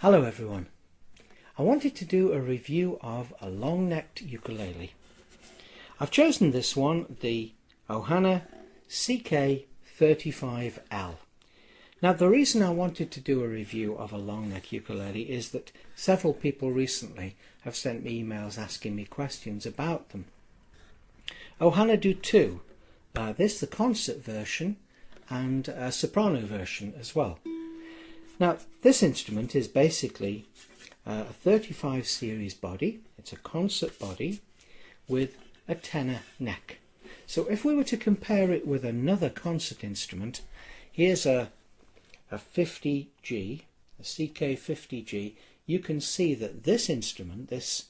Hello everyone. I wanted to do a review of a long-necked ukulele. I've chosen this one, the OHANA CK-35L. Now the reason I wanted to do a review of a long-neck ukulele is that several people recently have sent me emails asking me questions about them. OHANA do two, this the concert version and a soprano version as well. Now this instrument is basically a 35 series body. It's a concert body with a tenor neck. So if we were to compare it with another concert instrument, here's a 50G, a CK50G, you can see that this instrument, this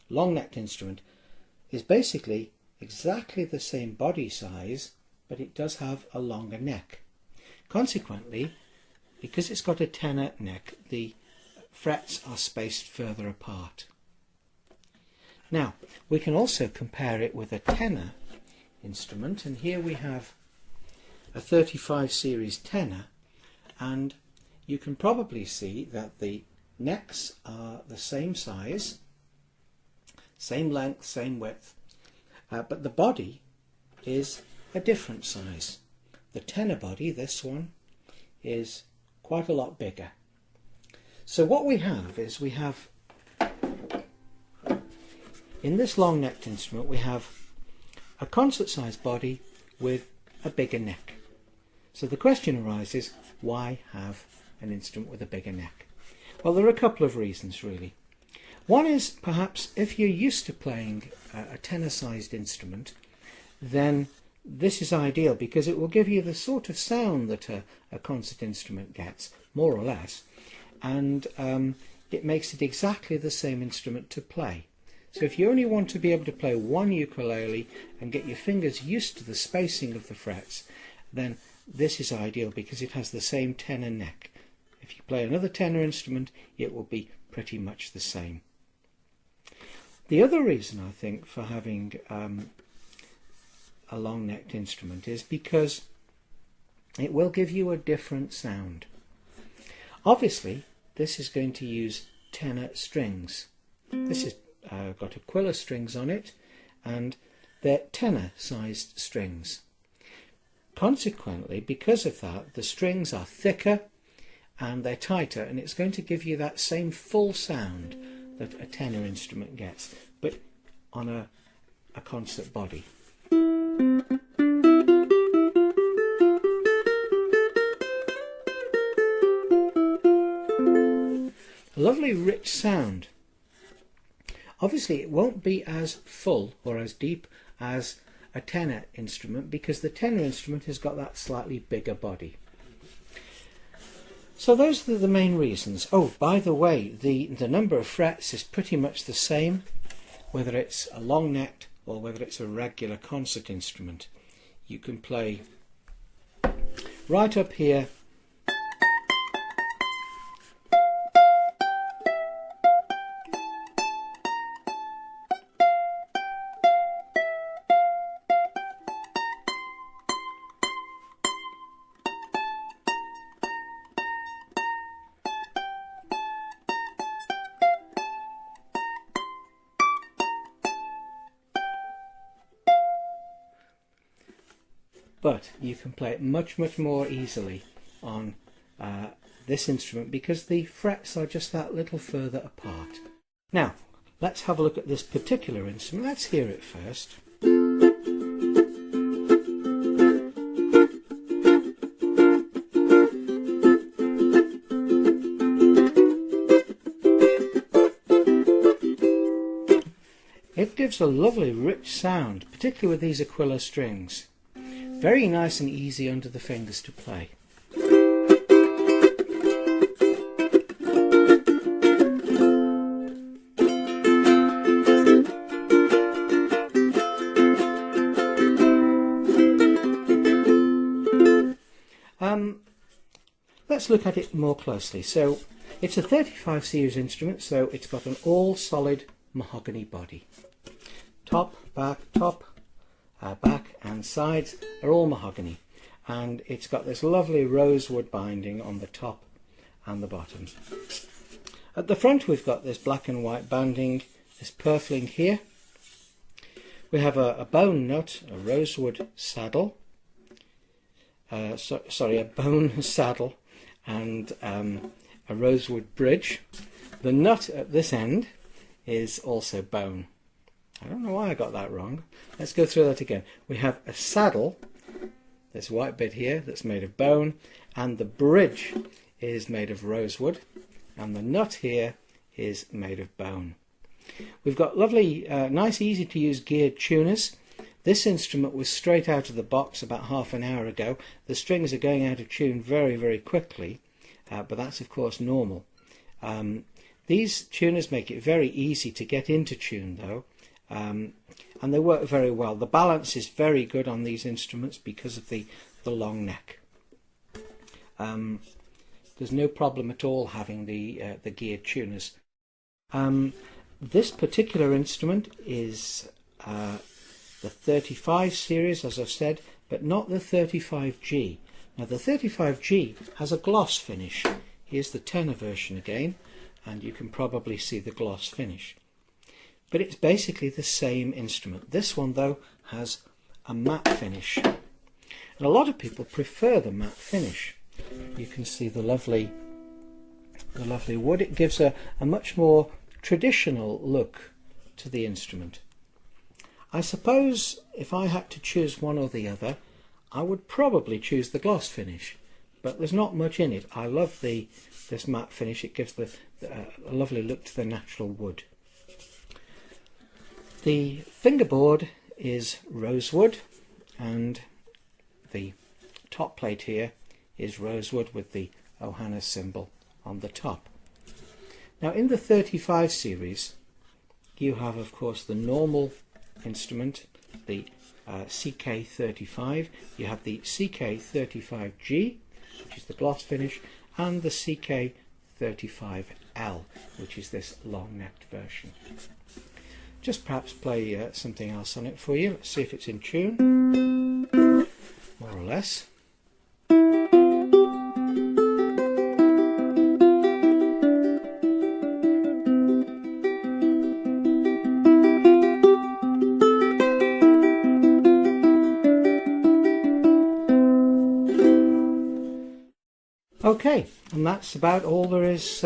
long-necked instrument, is basically exactly the same body size, but it does have a longer neck. Consequently, because it's got a tenor neck, the frets are spaced further apart. Now, we can also compare it with a tenor instrument, and here we have a 35 series tenor, and you can probably see that the necks are the same size, same length, same width, but the body is a different size. The tenor body, this one, is quite a lot bigger. So what we have is in this long-necked instrument we have a concert-sized body with a bigger neck. So the question arises, why have an instrument with a bigger neck? Well, there are a couple of reasons really. One is perhaps if you're used to playing a tenor-sized instrument, then this is ideal because it will give you the sort of sound that a concert instrument gets, more or less, and it makes it exactly the same instrument to play. So if you only want to be able to play one ukulele and get your fingers used to the spacing of the frets, then this is ideal because it has the same tenor neck. If you play another tenor instrument, it will be pretty much the same. The other reason I think for having a long-necked instrument is because it will give you a different sound. Obviously, this is going to use tenor strings. This has got ukuleles strings on it, and they're tenor-sized strings. Consequently, because of that, the strings are thicker and they're tighter, and it's going to give you that same full sound that a tenor instrument gets, but on a concert body. A lovely rich sound. Obviously it won't be as full or as deep as a tenor instrument because the tenor instrument has got that slightly bigger body. So those are the main reasons. Oh, by the way, the number of frets is pretty much the same whether it's a long-necked or whether it's a regular concert instrument. You can play right up here but you can play it much more easily on this instrument because the frets are just that little further apart. Now let's have a look at this particular instrument. Let's hear it first. It gives a lovely rich sound, particularly with these ukuleles strings. Very nice and easy under the fingers to play. Let's look at it more closely. So it's a 35 series instrument, so it's got an all solid mahogany body. Top, back, back and sides are all mahogany, and it's got this lovely rosewood binding on the top and the bottom. At the front we've got this black and white banding, this purfling here. We have a bone nut, a rosewood saddle, a bone saddle and a rosewood bridge. The nut at this end is also bone. I don't know why I got that wrong. Let's go through that again. We have a saddle, this white bit here, that's made of bone, and the bridge is made of rosewood, and the nut here is made of bone. We've got lovely, nice, easy to use geared tuners. This instrument was straight out of the box about half an hour ago. The strings are going out of tune very, very quickly, but that's of course normal. These tuners make it very easy to get into tune though, and they work very well. The balance is very good on these instruments because of the long neck. There's no problem at all having the geared tuners. This particular instrument is the 35 series, as I've said, but not the 35G. Now the 35G has a gloss finish. Here's the tenor version again, and you can probably see the gloss finish. But it's basically the same instrument. This one though has a matte finish, and a lot of people prefer the matte finish. You can see the lovely wood. It gives a much more traditional look to the instrument. I suppose if I had to choose one or the other, I would probably choose the gloss finish, but there's not much in it. I love this matte finish. It gives a lovely look to the natural wood. The fingerboard is rosewood, and the top plate here is rosewood with the OHANA symbol on the top. Now in the 35 series you have of course the normal instrument, the CK-35, you have the CK-35G, which is the gloss finish, and the CK-35L, which is this long-necked version. Just perhaps play something else on it for you. Let's see if it's in tune, more or less. Okay, and that's about all there is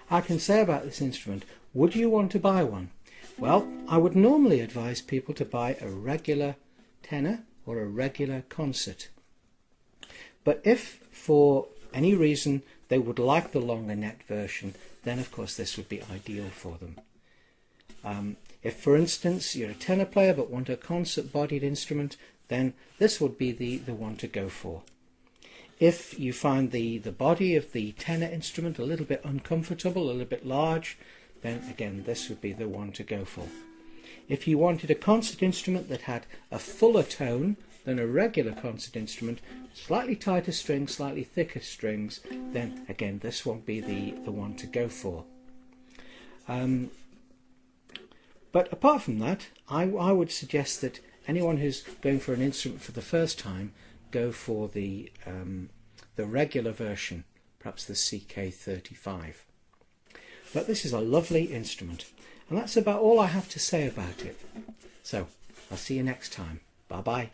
I can say about this instrument. Would you want to buy one? Well, I would normally advise people to buy a regular tenor or a regular concert. But if for any reason they would like the longer neck version, then of course this would be ideal for them. If for instance you're a tenor player but want a concert bodied instrument, then this would be the one to go for. If you find the body of the tenor instrument a little bit uncomfortable, a little bit large, then again this would be the one to go for. If you wanted a concert instrument that had a fuller tone than a regular concert instrument, slightly tighter strings, slightly thicker strings, then again this won't be the one to go for. But apart from that, I would suggest that anyone who's going for an instrument for the first time go for the regular version, perhaps the CK-35. But this is a lovely instrument, and that's about all I have to say about it. So I'll see you next time. Bye bye.